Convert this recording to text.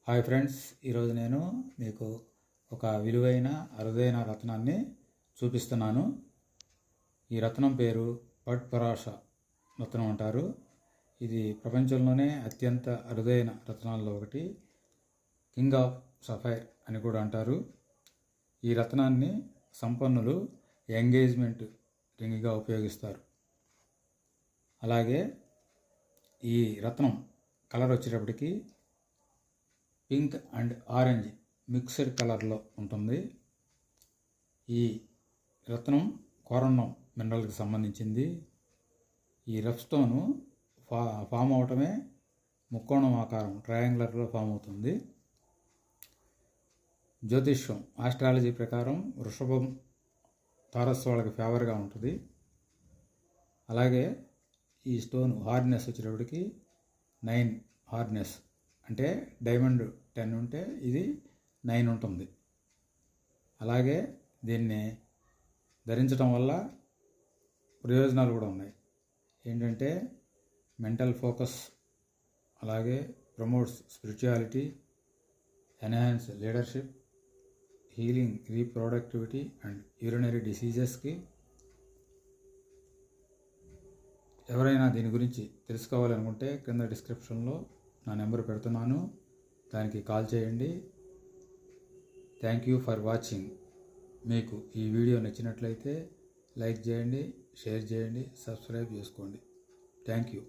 Hi friends, ఈరోజు నేను మీకు ఒక విలువైన అరుదైన రత్నాన్ని చూపిస్తున్నాను. ఈ రత్నం పేరు పట్పరాష రత్నం అంటారు. ఇది ప్రపంచంలోనే అత్యంత అరుదైన రత్నాల్లో ఒకటి. కింగ్ ఆఫ్ సఫైర్ అని కూడా అంటారు. ఈ రత్నాన్ని సంపన్నులు ఎంగేజ్మెంట్ రింగ్గా ఉపయోగిస్తారు. అలాగే ఈ రత్నం కలర్ వచ్చేటప్పటికి పింక్ అండ్ ఆరెంజ్ మిక్స్డ్ కలర్లో ఉంటుంది. ఈ రత్నం కోరన్నం మినరల్కి సంబంధించింది. ఈ రఫ్ స్టోను ఫామ్ అవటమే ముక్కోణం ఆకారం ట్రయాంగులర్లో ఫామ్ అవుతుంది. జ్యోతిష్యం ఆస్ట్రాలజీ ప్రకారం వృషభం తారస్ వాళ్ళకి ఫేవర్గా ఉంటుంది. అలాగే ఈ స్టోన్ హార్డ్నెస్ వచ్చేటప్పటికి 9 హార్డ్నెస్, అంటే డైమండ్ 10 ఉంటే ఇది 9 ఉంటుంది. అలాగే దీన్ని ధరించడం వల్ల ప్రయోజనాలు కూడా ఉన్నాయి. ఏంటంటే మెంటల్ ఫోకస్, అలాగే promotes spirituality, enhance leadership, healing reproductivity and urinary డిసీజెస్కి. ఎవరైనా దీని గురించి తెలుసుకోవాలనుకుంటే కింద డిస్క్రిప్షన్లో నా నెంబర్ పెడుతున్నాను, దానికి కాల్ చేయండి. Thank you for watching. మీకు ఈ వీడియో నచ్చినట్లయితే లైక్ చేయండి, షేర్ చేయండి, సబ్స్క్రైబ్ చేసుకోండి. Thank you.